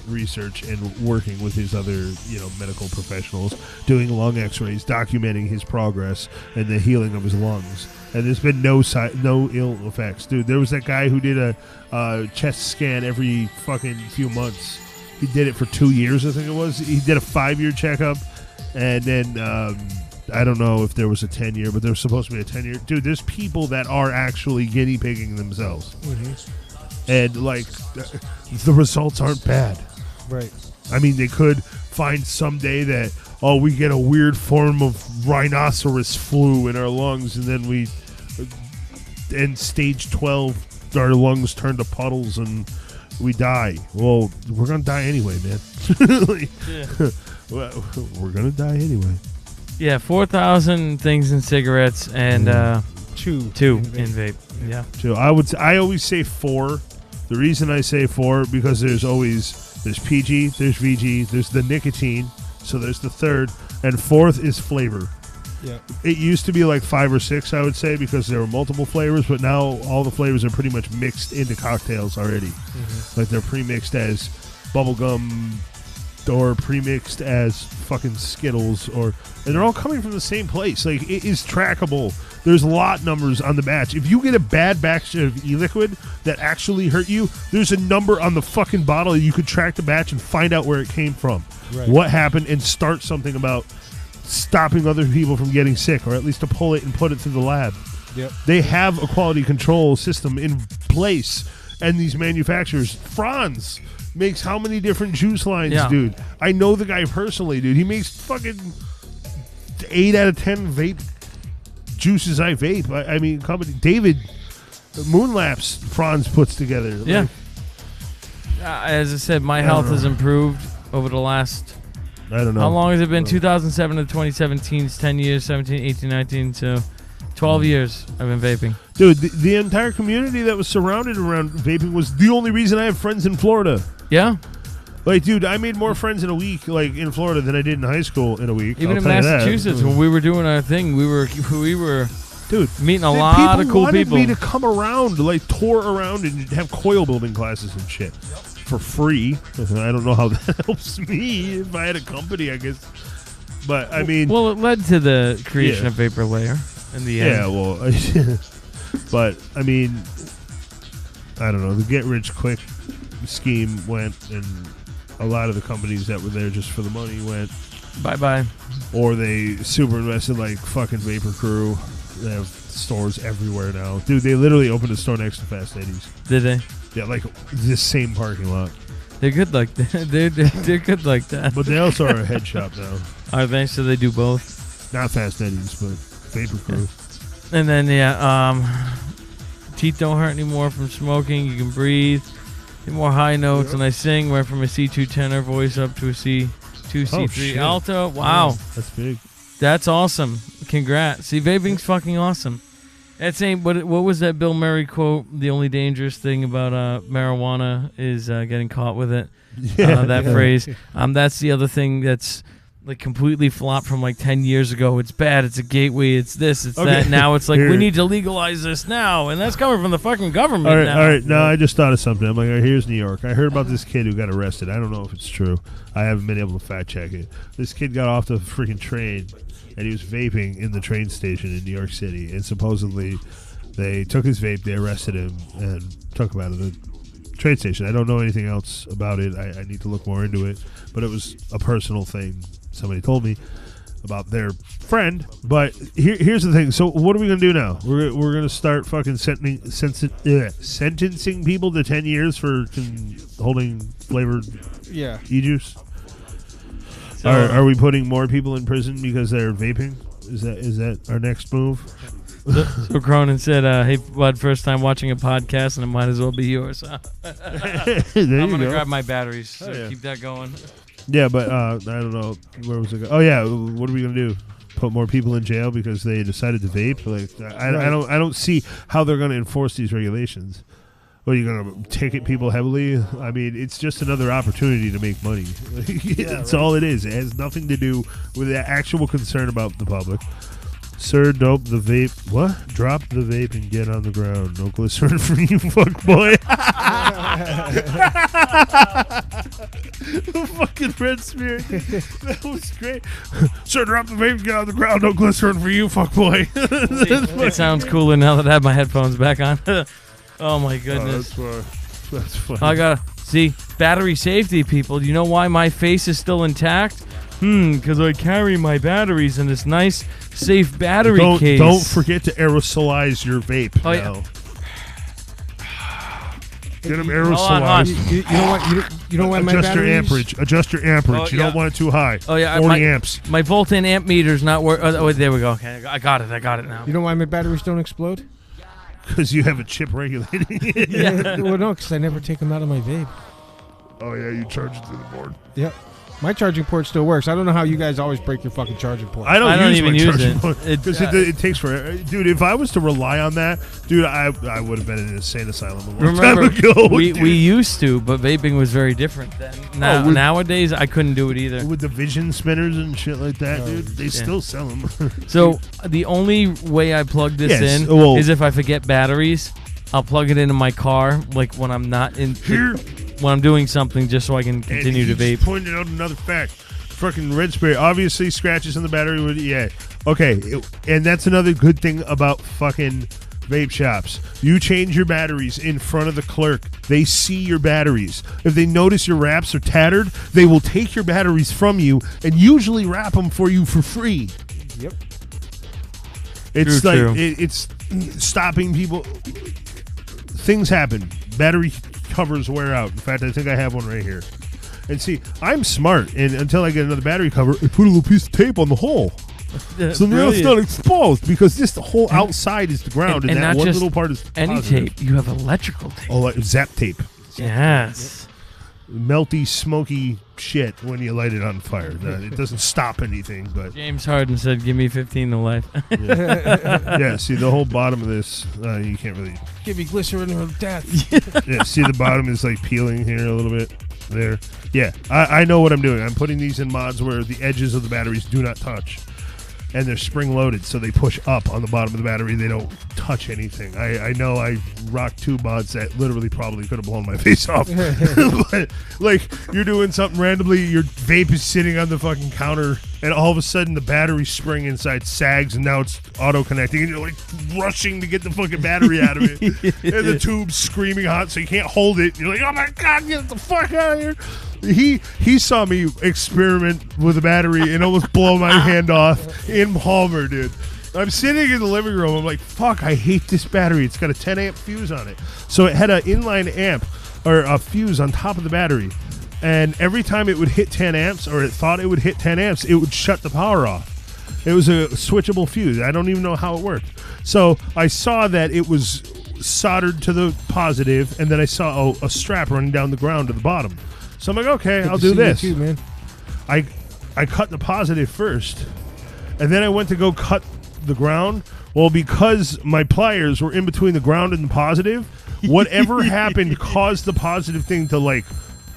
research and working with his other, medical professionals, doing lung X-rays, documenting his progress and the healing of his lungs. And there's been no ill effects, dude. There was that guy who did a chest scan every fucking few months. He did it for 2 years, I think it was. He did a 5-year checkup, and then I don't know if there was a 10-year, but there was supposed to be a 10-year. Dude, there's people that are actually guinea pigging themselves, and the results aren't bad. Right. I mean, they could find someday that we get a weird form of rhinoceros flu in our lungs, and then in stage 12, our lungs turn to puddles and we die. Well, we're gonna die anyway, man. We're gonna die anyway. Yeah, 4,000 things in cigarettes and two in vape. Yeah. So I always say 4. The reason I say 4 because there's PG, there's VG, there's the nicotine, so there's the third, and fourth is flavor. Yeah. It used to be like 5 or 6, I would say, because there were multiple flavors, but now all the flavors are pretty much mixed into cocktails already. Like they're pre-mixed as bubblegum, or pre-mixed as fucking Skittles, and they're all coming from the same place. Like, it is trackable. There's lot numbers on the batch. If you get a bad batch of e-liquid that actually hurt you, there's a number on the fucking bottle. You could track the batch and find out where it came from, what happened, and start something about stopping other people from getting sick, or at least to pull it and put it through the lab. Yep. They have a quality control system in place, and these manufacturers, Franz makes how many different juice lines, dude? I know the guy personally, dude. He makes fucking 8 out of 10 vape juices I vape. I mean, company David Moonlapse Franz puts together. Yeah. As I said, my health has improved over the last... I don't know. How long has it been? 2007 to 2017. It's 10 years, 17, 18, 19, so 12 years I've been vaping. Dude, the entire community that was surrounded around vaping was the only reason I have friends in Florida. Yeah? Like, dude, I made more friends in a week, like, in Florida than I did in high school in a week. Even in Massachusetts, when we were doing our thing, we were dude, meeting a lot of cool people. People wanted me to come around, like, tour around and have coil building classes and shit for free. I don't know how that helps me. If I had a company, I guess. But, I mean... Well, it led to the creation of Vapor Layer in the end. Yeah, well... but, I mean... I don't know. The get-rich-quick scheme went, and a lot of the companies that were there just for the money went... Bye-bye. Or they super invested, like fucking Vapor Crew. They have stores everywhere now. Dude, they literally opened a store next to Fast Eddie's. Did they? Yeah, like this same parking lot. They're good like that. They're good like that. But they also are a head shop now. Are they? So they do both? Not Fast Eddie's, but Vapor Crew. Yeah. And then, teeth don't hurt anymore from smoking. You can breathe. Get more high notes. And I sing. Went from a C2 tenor voice up to a C2, C3 alto. Wow. Yeah, that's big. That's awesome. Congrats. See, vaping's fucking awesome. That's ain't what was that Bill Murray quote? The only dangerous thing about marijuana is getting caught with it. That phrase. That's the other thing that's like completely flopped from like 10 years ago. It's bad. It's a gateway. It's this. It's that. Now it's like we need to legalize this now, and that's coming from the fucking government. All right. No, I just thought of something. I'm like, all right, here's New York. I heard about this kid who got arrested. I don't know if it's true. I haven't been able to fact check it. This kid got off the freaking train, and he was vaping in the train station in New York City. And supposedly, they took his vape, they arrested him, and took him out of the train station. I don't know anything else about it. I need to look more into it. But it was a personal thing. Somebody told me about their friend. But here's the thing. So what are we going to do now? We're going to start fucking sentencing people to 10 years for holding flavored e-juice? So, are we putting more people in prison because they're vaping? Is that our next move? So Cronin said, hey, bud, first time watching a podcast, and it might as well be yours. I'm going to grab my batteries, so keep that going. Yeah, but I don't know. Where was it? Oh, yeah. What are we going to do? Put more people in jail because they decided to vape? Like, I don't see how they're going to enforce these regulations. What, are you going to ticket people heavily? I mean, it's just another opportunity to make money. That's all it is. It has nothing to do with the actual concern about the public. Sir, dope the vape. What? Drop the vape and get on the ground. No glycerin for you, fuck boy. The fucking red spirit. That was great. Sir, drop the vape and get on the ground. No glycerin for you, fuck boy. It sounds cooler now that I have my headphones back on. Oh my goodness. That's funny. I gotta see battery safety, people. Do you know why my face is still intact? Because I carry my batteries in this nice, safe battery case. Don't forget to aerosolize your vape. Oh, yeah. Get them aerosolized. You know why my batteries... Adjust your amperage. You don't want it too high. Oh, yeah. 40 amps. My volt-in amp meter's not working. Oh, there we go. Okay, I got it now. You know why my batteries don't explode? Because you have a chip regulating it. Yeah. Well, no, because I never take them out of my vape. Oh, yeah, you charge it to the board. Yep. My charging port still works. I don't know how you guys always break your fucking charging port. I don't even use it. Because it takes forever. Dude, if I was to rely on that, dude, I would have been in an insane asylum a long time ago. We used to, but vaping was very different then. Nowadays, I couldn't do it either. With the vision spinners and shit like that, dude, they still sell them. So the only way I plug this in is if I forget batteries. I'll plug it into my car, like when I'm not in. when I'm doing something just so I can continue to vape. Pointed out another fact. Fucking red spray obviously scratches on the battery. Okay, and that's another good thing about fucking vape shops. You change your batteries in front of the clerk. They see your batteries. If they notice your wraps are tattered, they will take your batteries from you and usually wrap them for you for free. Yep. It's True. it's stopping people. Things happen. Battery covers wear out. In fact, I think I have one right here. And see, I'm smart, and until I get another battery cover, I put a little piece of tape on the hole. So now it's not exposed, because this the whole outside is the ground, and that one little part is any positive. tape. You have electrical tape. Oh, zap tape. Yes. Melty, smoky shit when you light it on fire. It doesn't stop anything, but James Harden said, "Give me 15 to life." yeah. See, the whole bottom of this, you can't really. Give me glycerin or death. Yeah, see, the bottom is like peeling here a little bit. There. Yeah, I know what I'm doing. I'm putting these in mods where the edges of the batteries do not touch. And they're spring-loaded, so they push up on the bottom of the battery. They don't touch anything. I know I rocked 2 mods that literally probably could have blown my face off. But, like, you're doing something randomly, your vape is sitting on the fucking counter, and all of a sudden the battery spring inside sags, and now it's auto-connecting, and you're, like, rushing to get the fucking battery out of it. And the tube's screaming hot, so you can't hold it. You're like, oh, my God, get the fuck out of here. He saw me experiment with a battery and almost blow my hand off in Palmer, dude. I'm sitting in the living room. I'm like, fuck, I hate this battery. It's got a 10 amp fuse on it. So it had an inline amp or a fuse on top of the battery. And every time it would hit 10 amps or it thought it would hit 10 amps, it would shut the power off. It was a switchable fuse. I don't even know how it worked. So I saw that it was soldered to the positive, and then I saw a strap running down the ground to the bottom. So I'm like, okay, I'll do this. Too, man. I cut the positive first, and then I went to go cut the ground. Well, because my pliers were in between the ground and the positive, whatever happened caused the positive thing to, like,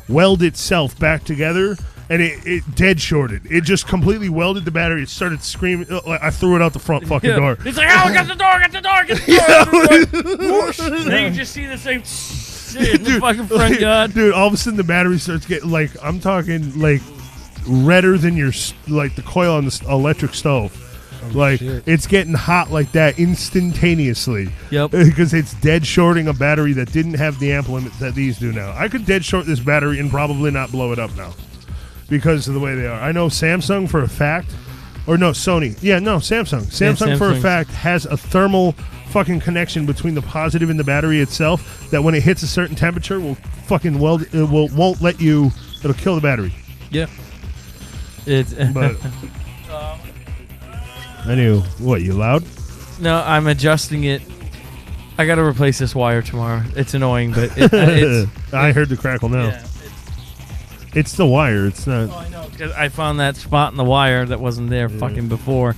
weld itself back together, and it dead shorted. It just completely welded the battery. It started screaming. I threw it out the front fucking door. It's like, oh, get the door, get the door, get the door. Whoosh. Then you just see this thing in the fucking front yard. Dude, all of a sudden the battery starts getting, like, I'm talking, like, redder than the coil on the electric stove. Like, shit. It's getting hot like that instantaneously. Yep. Because it's dead shorting a battery that didn't have the amp limit that these do now. I could dead short this battery and probably not blow it up now because of the way they are. I know Samsung for a fact, or no, Sony. Yeah, no, Samsung. Samsung for a fact has a thermal fucking connection between the positive and the battery itself that when it hits a certain temperature will fucking weld. It won't let you. It'll kill the battery. Yeah. It's. But I knew. What, you loud? No, I'm adjusting it. I got to replace this wire tomorrow. It's annoying, but it's. I heard the crackle now. Yeah, it's the wire. It's not. Oh, I know, because I found that spot in the wire that wasn't there fucking before.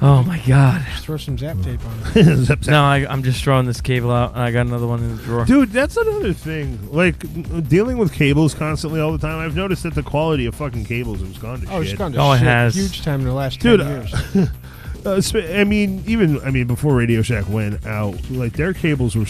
Oh my god! Just throw some zap tape on it. Zap, zap. No, I'm just throwing this cable out, and I got another one in the drawer. Dude, that's another thing. Like, dealing with cables constantly all the time, I've noticed that the quality of fucking cables has gone to shit. It's gone to Oh, it shit has. huge time in the last 10 years. I mean, before Radio Shack went out, like, their cables were.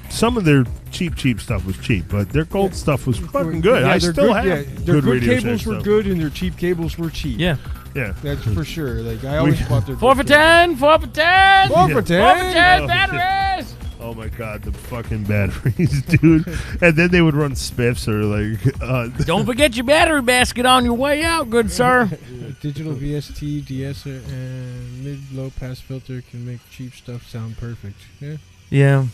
Some of their cheap stuff was cheap, but their gold stuff was fucking good. Yeah, I still have their good Radio Shack cables were stuff. good, and their cheap cables were cheap. Yeah. Yeah. That's for sure. Like, I always bought their 4 for 10, 4 for 10, 4 for 10. 4 for 10 Oh, batteries. Oh my god, the fucking batteries, dude! And then they would run spiffs or like. Don't forget your battery basket on your way out, good sir. Digital VST, DS, and mid-low pass filter can make cheap stuff sound perfect. Yeah. Yeah.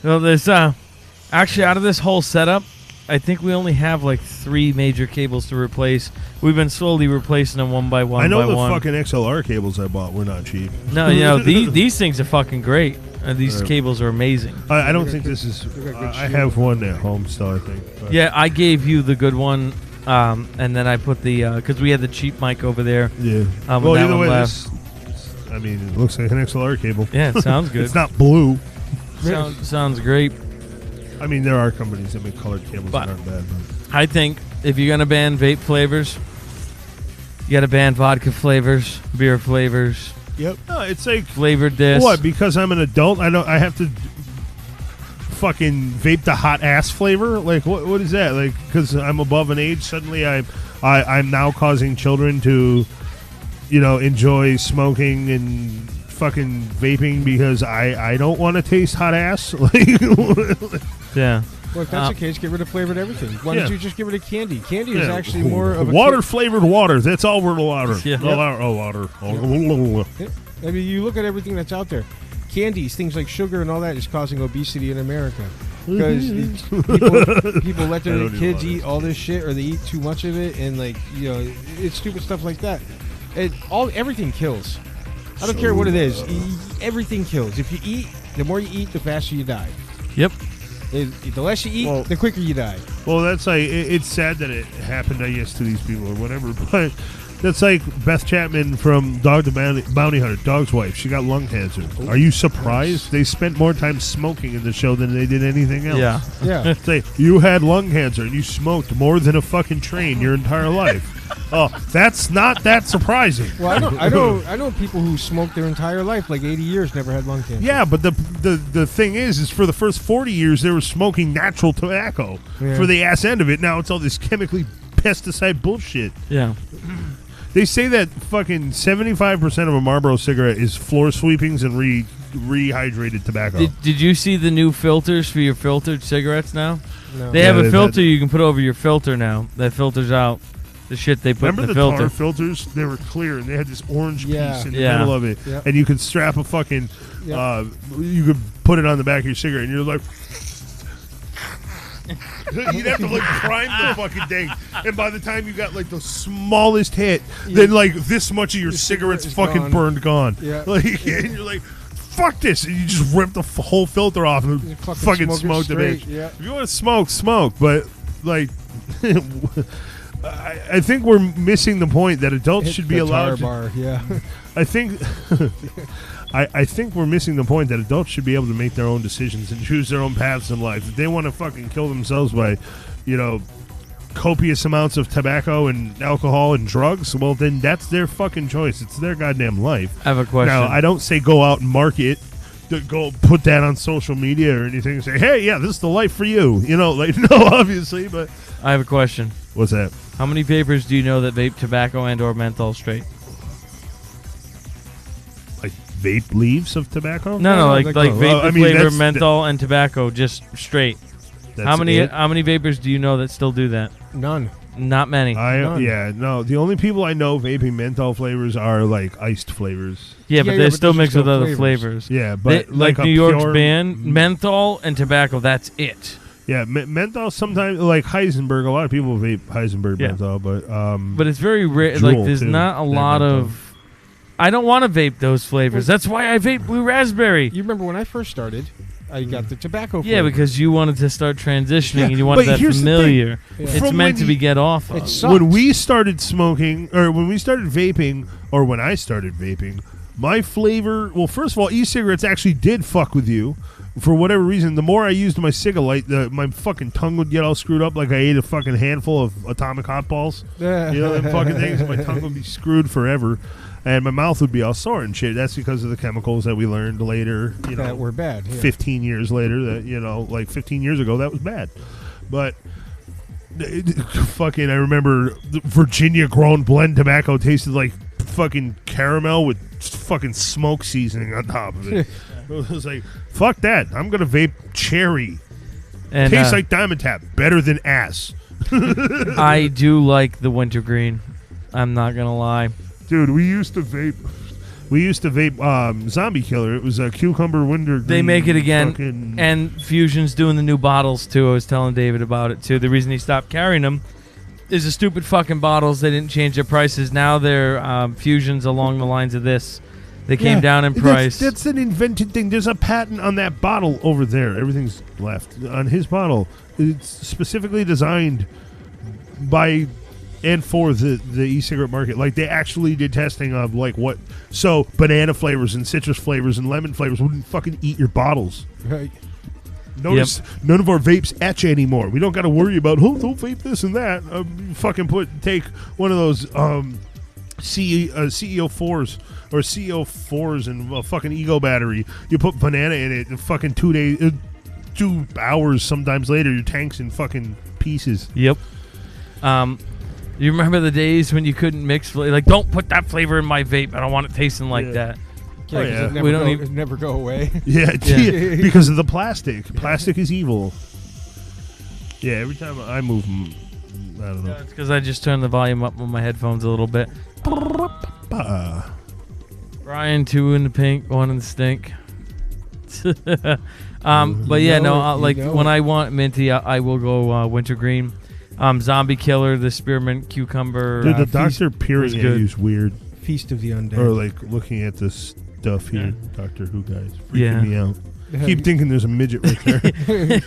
Well, there's actually out of this whole setup, I think we only have like 3 major cables to replace. We've been slowly replacing them one by one. I know by the one. fucking XLR cables I bought were not cheap. No, you know these things are fucking great. These cables are amazing. I don't think this is. I have one at home still, I think. But. Yeah, I gave you the good one, and then I put the because we had the cheap mic over there. Yeah. Well, Well, that either one way, left. I mean, it looks like an XLR cable. Yeah, it sounds good. It's not blue. Sounds great. I mean, there are companies that make colored cables But- that aren't bad. But. I think if you're gonna ban vape flavors, you gotta ban vodka flavors, beer flavors, Yep. No, it's like flavored this. what? Because I'm an adult, I have to fucking vape the hot ass flavor? Like, what is that? Like, because I'm above an age, suddenly I'm now causing children to, enjoy smoking and fucking vaping because I don't want to taste hot ass. Yeah. Well, if that's the case, get rid of flavored everything. Why don't you just get rid of candy? Candy is actually more of a water-flavored water. That's all we're water. Yeah. Water. I mean, you look at everything that's out there. Candies, things like sugar and all that is causing obesity in America. Because people let their kids eat all this shit or they eat too much of it and, it's stupid stuff like that. Everything kills. I don't care what it is. Everything kills. If you eat, the more you eat, the faster you die. Yep. The less you eat, the quicker you die. Well, that's like, it's sad that it happened, I guess, to these people or whatever, but that's like Beth Chapman from Dog the Bounty Hunter, Dog's wife. She got lung cancer. Are you surprised? They spent more time smoking in the show than they did anything else. Yeah. Say, you had lung cancer and you smoked more than a fucking train your entire life. Oh, that's not that surprising. Well, I know people who smoked their entire life, like 80 years, never had lung cancer. Yeah, but the thing is for the first 40 years they were smoking natural tobacco for the ass end of it. Now it's all this chemically pesticide bullshit. Yeah. They say that fucking 75% of a Marlboro cigarette is floor sweepings and rehydrated tobacco. Did you see the new filters for your filtered cigarettes now? No. They have a filter you can put over your filter now that filters out the shit they put in the filter. Remember the tar filters? They were clear and they had this orange piece in the Yeah. middle of it. Yeah. And you could strap a fucking, you could put it on the back of your cigarette and you're like, you'd have to like prime the fucking thing. And by the time you got like the smallest hit, then like this much of your cigarette's fucking gone. Yeah. Like, and you're like, fuck this. And you just rip the whole filter off and fucking smoke the bitch. Yeah. If you want to smoke. But like, I think we're missing the point that adults should be allowed bar, yeah. I think I think we're missing the point that adults should be able to make their own decisions and choose their own paths in life. If they want to fucking kill themselves by, copious amounts of tobacco and alcohol and drugs, well, then that's their fucking choice. It's their goddamn life. I have a question. Now, I don't say go out and market, go put that on social media or anything and say, hey, yeah, this is the life for you. No, obviously, but... I have a question. What's that? How many vapors do you know that vape tobacco and or menthol straight? Like vape leaves of tobacco? No, like vape flavor, that's menthol, and tobacco, just straight. How many vapors do you know that still do that? None. Not many. The only people I know vaping menthol flavors are like iced flavors. Yeah, but they're still mixed with other flavors. Yeah, but like New York's ban, menthol and tobacco, that's it. Yeah, menthol sometimes, like Heisenberg, a lot of people vape Heisenberg menthol, but it's very rare. Like, there's not a lot of... I don't want to vape those flavors. That's why I vape blue raspberry. You remember when I first started, I got the tobacco flavor. Yeah, because you wanted to start transitioning and you wanted that familiar. It's meant to be get off of. When we started smoking, or when we started vaping, or when I started vaping, my flavor... Well, first of all, e-cigarettes actually did fuck with you. For whatever reason, the more I used my Cigalite, my fucking tongue would get all screwed up like I ate a fucking handful of atomic hot balls. Them fucking things. My tongue would be screwed forever. And my mouth would be all sore and shit. That's because of the chemicals that we learned later. That were bad. 15 years later, that, like 15 years ago, that was bad. But... fucking, I remember Virginia grown blend tobacco tasted like fucking caramel with fucking smoke seasoning on top of it. It was like, fuck that. I'm going to vape cherry. And tastes like Diamond Tap. Better than ass. I do like the wintergreen. I'm not going to lie. Dude, we used to vape Zombie Killer. It was a cucumber wintergreen. They make it again. And Fusion's doing the new bottles, too. I was telling David about it, too. The reason he stopped carrying them is the stupid fucking bottles. They didn't change their prices. Now they're Fusions along the lines of this. They came down in price. That's an invented thing. There's a patent on that bottle over there. Everything's left. On his bottle, it's specifically designed by and for the e-cigarette market. Like, they actually did testing of, like, what... So, banana flavors and citrus flavors and lemon flavors wouldn't fucking eat your bottles. Right. Notice none of our vapes etch anymore. We don't got to worry about, don't vape this and that. Take one of those... CEO4s or CO4s and a fucking ego battery. You put banana in it, and fucking 2 days, 2 hours sometimes later, your tank's in fucking pieces. Yep. You remember the days when you couldn't mix like, don't put that flavor in my vape. I don't want it tasting like that. Yeah, 'cause it never We don't go, even- it never go away. Yeah, because of the plastic. Plastic is evil. Yeah, every time I move them, I don't know. It's because I just turned the volume up on my headphones a little bit. Brian, 2 in the pink, 1 in the stink. But yeah, when I want minty, I will go wintergreen. Zombie Killer, the spearmint cucumber. Dude, the doctor peering at you is weird. Feast of the Undead. Or like looking at this stuff here, Doctor Who guys, freaking Yeah. me out. Keep thinking there's a midget right there.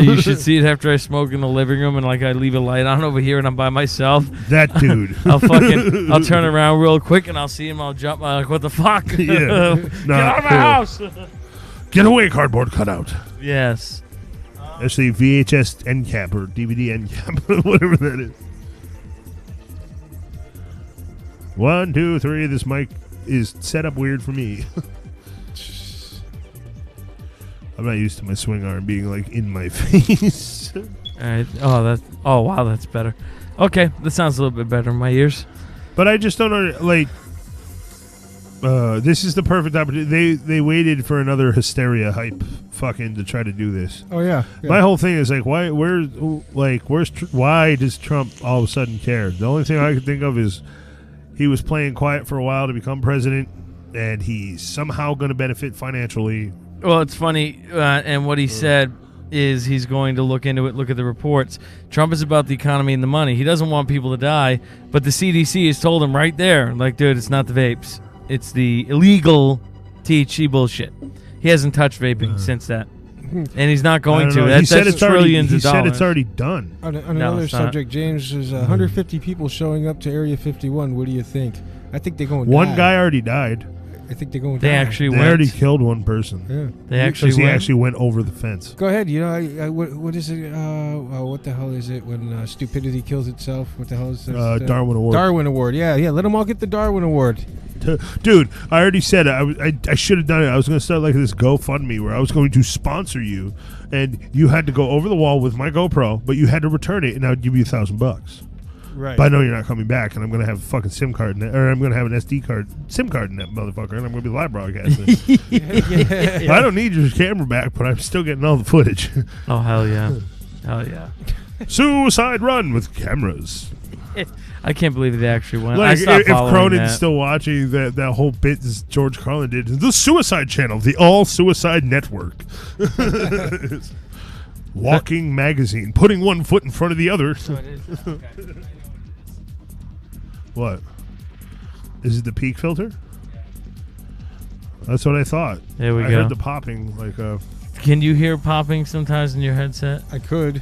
You should see it after I smoke in the living room and like I leave a light on over here and I'm by myself. That dude. I'll turn around real quick and I'll see him. I'll jump. I'm like, what the fuck? Yeah. Get out of my house. Get away, cardboard cutout. Yes. Actually, VHS end cap or DVD end cap, whatever that is. 1, 2, 3. This mic is set up weird for me. I'm not used to my swing arm being like in my face. All right. Oh wow, that's better. Okay, that sounds a little bit better in my ears. But I just don't know. Like, this is the perfect opportunity. They waited for another hysteria hype fucking to try to do this. Oh yeah. My whole thing is like, why does Trump all of a sudden care? The only thing I can think of is he was playing quiet for a while to become president, and he's somehow going to benefit financially. Well, it's funny, and what he said is he's going to look into it, look at the reports. Trump is about the economy and the money. He doesn't want people to die, but the CDC has told him right there, like, dude, it's not the vapes. It's the illegal THC bullshit. He hasn't touched vaping since that. And he's not going to. That's trillions of dollars. He said it's already done. On another subject, James, there's 150 people showing up to Area 51. What do you think? I think they're going to One guy already died. I think they're going to They die. actually They went. already killed one person. Yeah. They actually He went. actually went over the fence. Go ahead. You know, what is it? What the hell is it when stupidity kills itself? What the hell is this? Darwin Award. Darwin Award. Yeah. Let them all get the Darwin Award. Dude, I already said it. I should have done it. I was going to start like this GoFundMe where I was going to sponsor you, and you had to go over the wall with my GoPro, but you had to return it, and I would give you $1,000. Right. But I know you're not coming back, and I'm going to have a fucking SIM card in it, or I'm going to have an SD card, SIM card in that motherfucker, and I'm going to be live broadcasting. I don't need your camera back, but I'm still getting all the footage. Oh, hell yeah. Hell yeah. Suicide Run with cameras. I can't believe they actually went. I Like stopped if following Cronin's that. still watching that whole bit that George Carlin did, the Suicide Channel, the All Suicide Network, Walking Magazine, putting one foot in front of the other. What? Is it the peak filter? That's what I thought. There we I go. heard the popping like Can you hear popping sometimes in your headset? I could.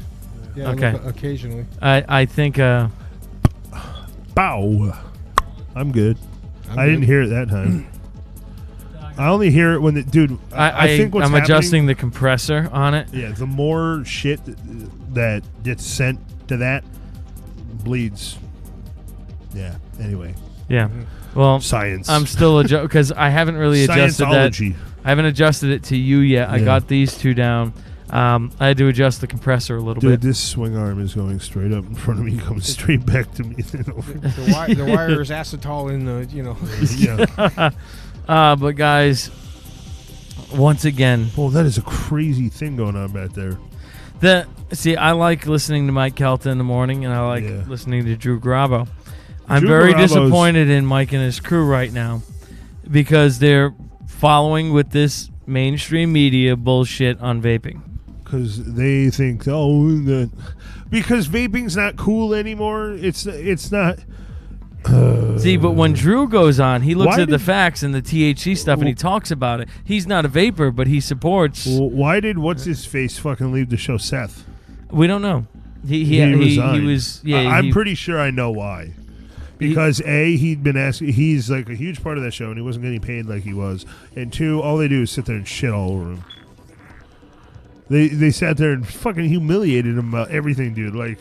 Yeah. Okay. Occasionally. I think. bow. I'm good. I didn't hear it that time. I only hear it when the dude. I think what's I'm happening, adjusting the compressor on it. Yeah, the more shit that gets sent to that bleeds. Yeah. Anyway, Yeah. Well, science. I'm still because I haven't really adjusted that. Scientology. I haven't adjusted it to you yet. I Yeah. got these two down. I had to adjust the compressor a little Dude, bit. this swing arm is going straight up in front of me, coming straight back to me. The wire is acetol in the, Yeah. But guys, once again, Oh, that is a crazy thing going on back there. I like listening to Mike Kelta in the morning, and I like Yeah. listening to Drew Garabo. I'm Drew very Garabo's- disappointed in Mike and his crew right now because they're following with this mainstream media bullshit on vaping. Because they think, because vaping's not cool anymore. It's not. See, but when Drew goes on, he looks Why at the did- facts and the THC stuff, and he talks about it. He's not a vapor, but he supports. Why did what's his face fucking leave the show? Seth. We don't know. He resigned. was. Yeah, I'm pretty sure I know why. Because he'd been asking. He's like a huge part of that show, and he wasn't getting paid like he was. And 2, all they do is sit there and shit all over him. They sat there and fucking humiliated him about everything, dude. Like.